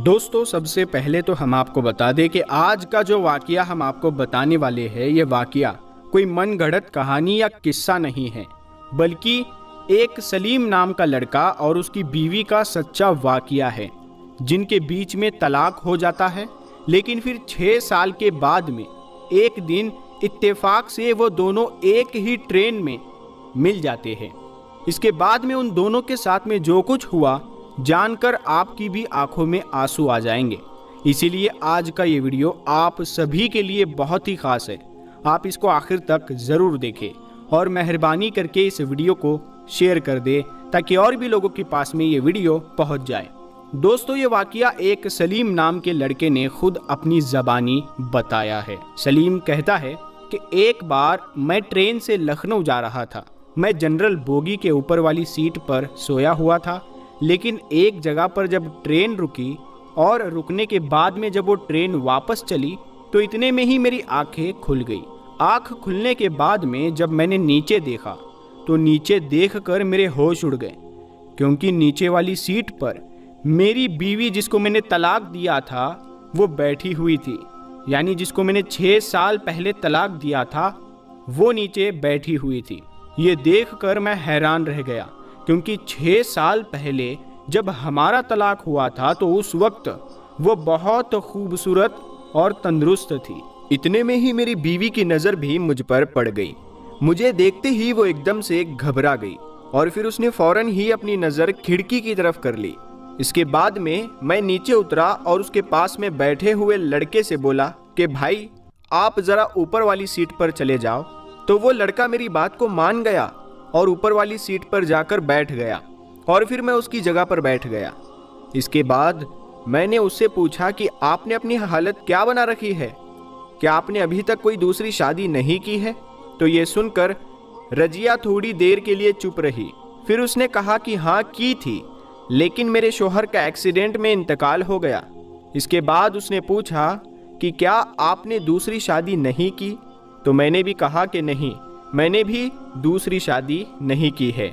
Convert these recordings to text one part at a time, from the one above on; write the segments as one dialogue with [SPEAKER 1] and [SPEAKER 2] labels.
[SPEAKER 1] दोस्तों, सबसे पहले तो हम आपको बता दें कि आज का जो वाकया हम आपको बताने वाले हैं, ये वाकया कोई मनगढ़ंत कहानी या किस्सा नहीं है, बल्कि एक सलीम नाम का लड़का और उसकी बीवी का सच्चा वाकया है, जिनके बीच में तलाक हो जाता है। लेकिन फिर 6 साल के बाद में एक दिन इत्तेफाक से वो दोनों एक ही ट्रेन में मिल जाते हैं। इसके बाद में उन दोनों के साथ में जो कुछ हुआ जानकर आपकी भी आंखों में आंसू आ जाएंगे। इसीलिए आज का ये वीडियो आप सभी के लिए बहुत ही खास है। आप इसको आखिर तक ज़रूर देखें और मेहरबानी करके इस वीडियो को शेयर कर दे ताकि और भी लोगों के पास में ये वीडियो पहुंच जाए। दोस्तों, ये वाकया एक सलीम नाम के लड़के ने खुद अपनी ज़बानी बताया है। सलीम कहता है कि एक बार मैं ट्रेन से लखनऊ जा रहा था। मैं जनरल बोगी के ऊपर वाली सीट पर सोया हुआ था, लेकिन एक जगह पर जब ट्रेन रुकी और रुकने के बाद में जब वो ट्रेन वापस चली तो इतने में ही मेरी आंखें खुल गई। आंख खुलने के बाद में जब मैंने नीचे देखा तो नीचे देखकर मेरे होश उड़ गए, क्योंकि नीचे वाली सीट पर मेरी बीवी, जिसको मैंने तलाक दिया था, वो बैठी हुई थी। यानी जिसको मैंने 6 साल पहले तलाक दिया था, वो नीचे बैठी हुई थी। ये देखकर मैं हैरान रह गया, क्योंकि 6 साल पहले जब हमारा तलाक हुआ था तो उस वक्त वो बहुत खूबसूरत और तंदुरुस्त थी। इतने में ही मेरी बीवी की नज़र भी मुझ पर पड़ गई। मुझे देखते ही वो एकदम से घबरा गई और फिर उसने फौरन ही अपनी नज़र खिड़की की तरफ कर ली। इसके बाद में मैं नीचे उतरा और उसके पास में बैठे हुए लड़के से बोला कि भाई, आप ज़रा ऊपर वाली सीट पर चले जाओ। तो वो लड़का मेरी बात को मान गया और ऊपर वाली सीट पर जाकर बैठ गया और फिर मैं उसकी जगह पर बैठ गया। इसके बाद मैंने उससे पूछा कि आपने अपनी हालत क्या बना रखी है, क्या आपने अभी तक कोई दूसरी शादी नहीं की है? तो ये सुनकर रजिया थोड़ी देर के लिए चुप रही। फिर उसने कहा कि हाँ की थी, लेकिन मेरे शोहर का एक्सीडेंट में इंतकाल हो गया। इसके बाद उसने पूछा कि क्या आपने दूसरी शादी नहीं की? तो मैंने भी कहा कि नहीं, मैंने भी दूसरी शादी नहीं की है।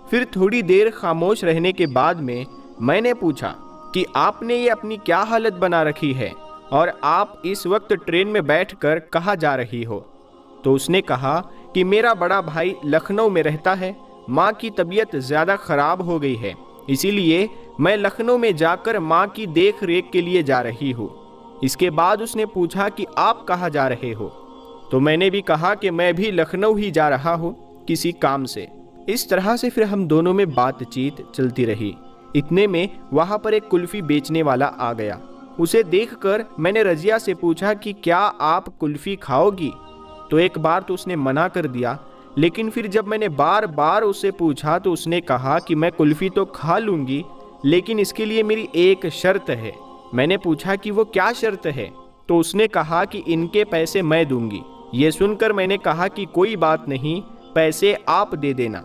[SPEAKER 1] फिर थोड़ी देर खामोश रहने के बाद में मैंने पूछा कि आपने ये अपनी क्या हालत बना रखी है और आप इस वक्त ट्रेन में बैठकर कहाँ जा रही हो? तो उसने कहा कि मेरा बड़ा भाई लखनऊ में रहता है, माँ की तबीयत ज़्यादा ख़राब हो गई है, इसीलिए मैं लखनऊ में जाकर माँ की देख रेख के लिए जा रही हूँ। इसके बाद उसने पूछा कि आप कहाँ जा रहे हो? तो मैंने भी कहा कि मैं भी लखनऊ ही जा रहा हूँ किसी काम से। इस तरह से फिर हम दोनों में बातचीत चलती रही। इतने में वहाँ पर एक कुल्फ़ी बेचने वाला आ गया। उसे देखकर मैंने रजिया से पूछा कि क्या आप कुल्फ़ी खाओगी? तो एक बार तो उसने मना कर दिया, लेकिन फिर जब मैंने बार बार उससे पूछा तो उसने कहा कि मैं कुल्फ़ी तो खा लूँगी, लेकिन इसके लिए मेरी एक शर्त है। मैंने पूछा कि वो क्या शर्त है? तो उसने कहा कि इनके पैसे मैं दूंगी। ये सुनकर मैंने कहा कि कोई बात नहीं, पैसे आप दे देना।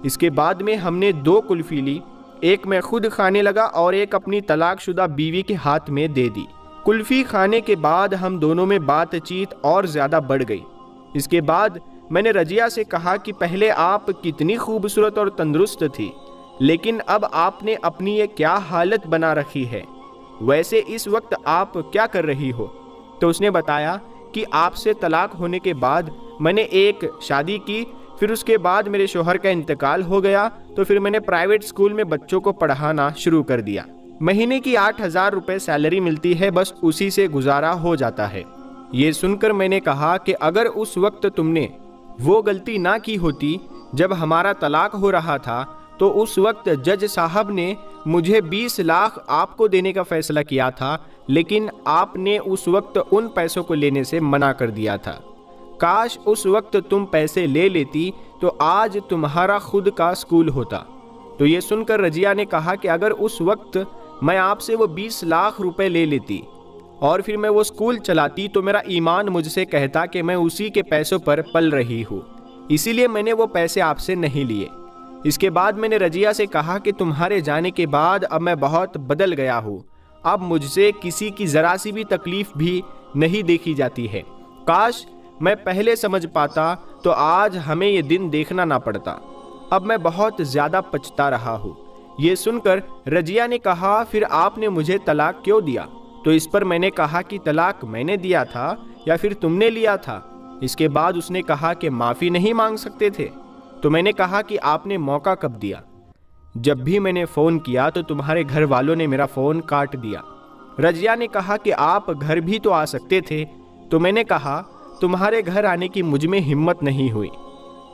[SPEAKER 1] इसके बाद में हमने 2 कुल्फ़ी ली, एक मैं खुद खाने लगा और एक अपनी तलाकशुदा बीवी के हाथ में दे दी। कुल्फ़ी खाने के बाद हम दोनों में बातचीत और ज़्यादा बढ़ गई। इसके बाद मैंने रजिया से कहा कि पहले आप कितनी खूबसूरत और तंदुरुस्त थी, लेकिन अब आपने अपनी ये क्या हालत बना रखी है? वैसे इस वक्त आप क्या कर रही हो? तो उसने बताया कि आपसे तलाक होने के बाद मैंने एक शादी की, फिर उसके बाद मेरे शोहर का इंतकाल हो गया, तो फिर मैंने प्राइवेट स्कूल में बच्चों को पढ़ाना शुरू कर दिया। महीने की 8,000 रुपये सैलरी मिलती है, बस उसी से गुजारा हो जाता है। ये सुनकर मैंने कहा कि अगर उस वक्त तुमने वो गलती ना की होती जब हमारा तलाक हो रहा था, तो उस वक्त जज साहब ने मुझे 20 लाख आपको देने का फैसला किया था, लेकिन आपने उस वक्त उन पैसों को लेने से मना कर दिया था। काश उस वक्त तुम पैसे ले लेती तो आज तुम्हारा खुद का स्कूल होता। तो ये सुनकर रजिया ने कहा कि अगर उस वक्त मैं आपसे वो 20 लाख रुपए ले लेती और फिर मैं वो स्कूल चलाती तो मेरा ईमान मुझसे कहता कि मैं उसी के पैसों पर पल रही हूँ, इसीलिए मैंने वो पैसे आपसे नहीं लिए। इसके बाद मैंने रजिया से कहा कि तुम्हारे जाने के बाद अब मैं बहुत बदल गया हूँ, अब मुझसे किसी की ज़रा सी भी तकलीफ़ भी नहीं देखी जाती है। काश मैं पहले समझ पाता तो आज हमें ये दिन देखना ना पड़ता। अब मैं बहुत ज़्यादा पछता रहा हूँ। ये सुनकर रजिया ने कहा, फिर आपने मुझे तलाक क्यों दिया? तो इस पर मैंने कहा कि तलाक मैंने दिया था या फिर तुमने लिया था। इसके बाद उसने कहा कि माफ़ी नहीं मांग सकते थे। तो मैंने कहा कि आपने मौका कब दिया? जब भी मैंने फ़ोन किया तो तुम्हारे घर वालों ने मेरा फ़ोन काट दिया। रजिया ने कहा कि आप घर भी तो आ सकते थे। तो मैंने कहा तुम्हारे घर आने की मुझ में हिम्मत नहीं हुई।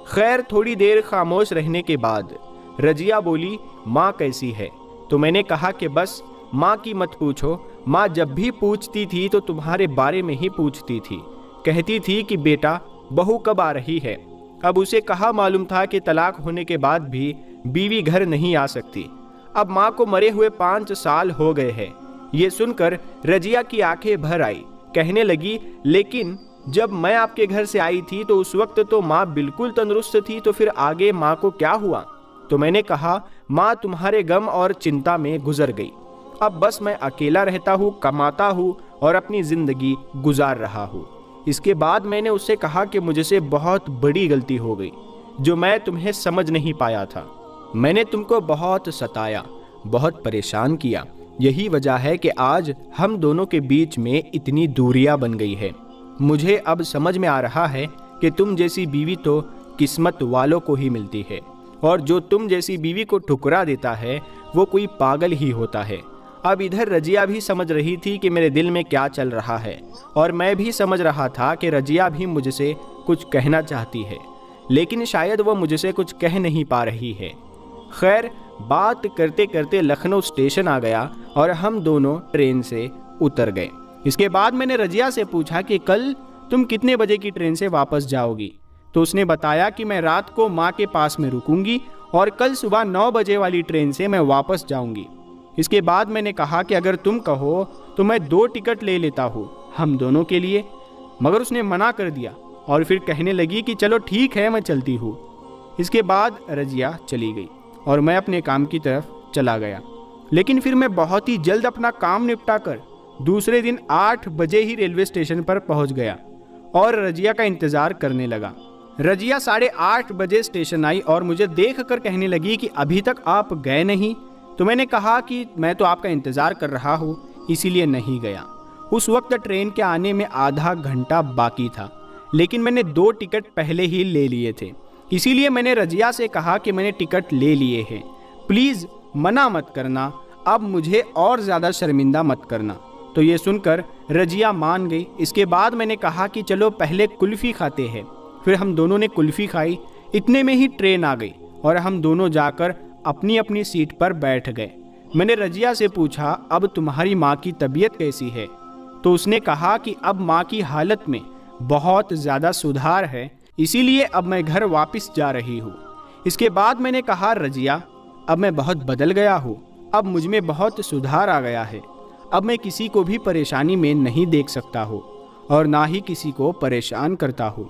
[SPEAKER 1] खैर, थोड़ी देर खामोश रहने के बाद रजिया बोली, माँ कैसी है? तो मैंने कहा कि बस माँ की मत पूछो, माँ जब भी पूछती थी तो तुम्हारे बारे में ही पूछती थी। कहती थी कि बेटा बहू कब आ रही है। अब उसे कहाँ मालूम था कि तलाक होने के बाद भी बीवी घर नहीं आ सकती। अब माँ को मरे हुए 5 साल हो गए हैं। ये सुनकर रजिया की आंखें भर आई। कहने लगी, लेकिन जब मैं आपके घर से आई थी तो उस वक्त तो माँ बिल्कुल तंदुरुस्त थी, तो फिर आगे माँ को क्या हुआ? तो मैंने कहा माँ तुम्हारे गम और चिंता में गुजर गई। अब बस मैं अकेला रहता हूँ, कमाता हूँ और अपनी ज़िंदगी गुजार रहा हूँ। इसके बाद मैंने उससे कहा कि मुझसे बहुत बड़ी गलती हो गई जो मैं तुम्हें समझ नहीं पाया था। मैंने तुमको बहुत सताया, बहुत परेशान किया। यही वजह है कि आज हम दोनों के बीच में इतनी दूरियां बन गई है। मुझे अब समझ में आ रहा है कि तुम जैसी बीवी तो किस्मत वालों को ही मिलती है, और जो तुम जैसी बीवी को ठुकरा देता है वो कोई पागल ही होता है। अब इधर रजिया भी समझ रही थी कि मेरे दिल में क्या चल रहा है, और मैं भी समझ रहा था कि रजिया भी मुझसे कुछ कहना चाहती है, लेकिन शायद वो मुझसे कुछ कह नहीं पा रही है। खैर, बात करते करते लखनऊ स्टेशन आ गया और हम दोनों ट्रेन से उतर गए। इसके बाद मैंने रजिया से पूछा कि कल तुम कितने बजे की ट्रेन से वापस जाओगी? तो उसने बताया कि मैं रात को माँ के पास में रुकूंगी और कल सुबह 9 बजे वाली ट्रेन से मैं वापस जाऊंगी। इसके बाद मैंने कहा कि अगर तुम कहो तो मैं 2 टिकट ले लेता हूँ हम दोनों के लिए, मगर उसने मना कर दिया और फिर कहने लगी कि चलो ठीक है, मैं चलती हूँ। इसके बाद रजिया चली गई और मैं अपने काम की तरफ चला गया। लेकिन फिर मैं बहुत ही जल्द अपना काम निपटा कर दूसरे दिन 8 बजे ही रेलवे स्टेशन पर पहुंच गया और रजिया का इंतज़ार करने लगा। रजिया 8:30 बजे स्टेशन आई और मुझे देखकर कहने लगी कि अभी तक आप गए नहीं। तो मैंने कहा कि मैं तो आपका इंतज़ार कर रहा हूँ, इसीलिए नहीं गया। उस वक्त ट्रेन के आने में आधा घंटा बाकी था, लेकिन मैंने 2 टिकट पहले ही ले लिए थे। इसीलिए मैंने रजिया से कहा कि मैंने टिकट ले लिए हैं, प्लीज़ मना मत करना, अब मुझे और ज़्यादा शर्मिंदा मत करना। तो ये सुनकर रजिया मान गई। इसके बाद मैंने कहा कि चलो पहले कुल्फ़ी खाते हैं। फिर हम दोनों ने कुल्फ़ी खाई। इतने में ही ट्रेन आ गई और हम दोनों जाकर अपनी अपनी सीट पर बैठ गए। मैंने रजिया से पूछा, अब तुम्हारी माँ की तबीयत कैसी है? तो उसने कहा कि अब माँ की हालत में बहुत ज़्यादा सुधार है, इसीलिए अब मैं घर वापस जा रही हूँ। इसके बाद मैंने कहा, रजिया अब मैं बहुत बदल गया हूँ, अब मुझ में बहुत सुधार आ गया है। अब मैं किसी को भी परेशानी में नहीं देख सकता हूँ और ना ही किसी को परेशान करता हूँ।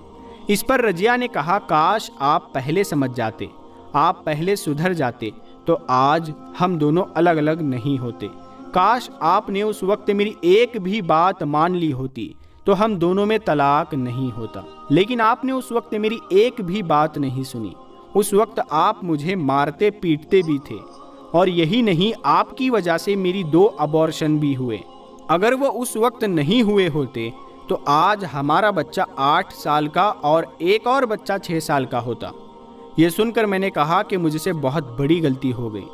[SPEAKER 1] इस पर रजिया ने कहा, काश आप पहले समझ जाते, आप पहले सुधर जाते तो आज हम दोनों अलग अलग नहीं होते। काश आपने उस वक्त मेरी एक भी बात मान ली होती तो हम दोनों में तलाक नहीं होता, लेकिन आपने उस वक्त मेरी एक भी बात नहीं सुनी। उस वक्त आप मुझे मारते पीटते भी थे और यही नहीं, आपकी वजह से मेरी 2 अबॉर्शन भी हुए। अगर वो उस वक्त नहीं हुए होते तो आज हमारा बच्चा 8 साल का और एक और बच्चा 6 साल का होता। ये सुनकर मैंने कहा कि मुझसे बहुत बड़ी गलती हो गई,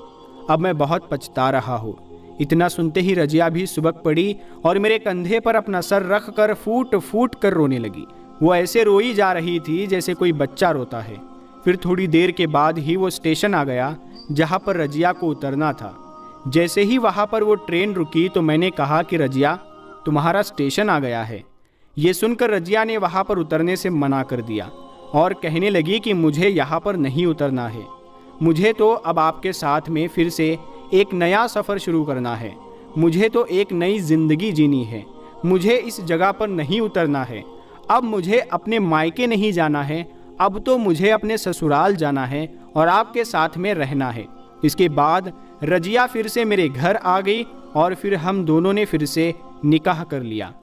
[SPEAKER 1] अब मैं बहुत पछता रहा हूँ। इतना सुनते ही रजिया भी सुबक पड़ी और मेरे कंधे पर अपना सर रख कर फूट फूट कर रोने लगी। वो ऐसे रोई जा रही थी जैसे कोई बच्चा रोता है। फिर थोड़ी देर के बाद ही वो स्टेशन आ गया जहाँ पर रजिया को उतरना था। जैसे ही वहाँ पर वो ट्रेन रुकी तो मैंने कहा कि रजिया तुम्हारा स्टेशन आ गया है। ये सुनकर रजिया ने वहाँ पर उतरने से मना कर दिया और कहने लगी कि मुझे यहाँ पर नहीं उतरना है, मुझे तो अब आपके साथ में फिर से एक नया सफ़र शुरू करना है, मुझे तो एक नई ज़िंदगी जीनी है, मुझे इस जगह पर नहीं उतरना है। अब मुझे अपने मायके नहीं जाना है, अब तो मुझे अपने ससुराल जाना है और आपके साथ में रहना है। इसके बाद रजिया फिर से मेरे घर आ गई और फिर हम दोनों ने फिर से निकाह कर लिया।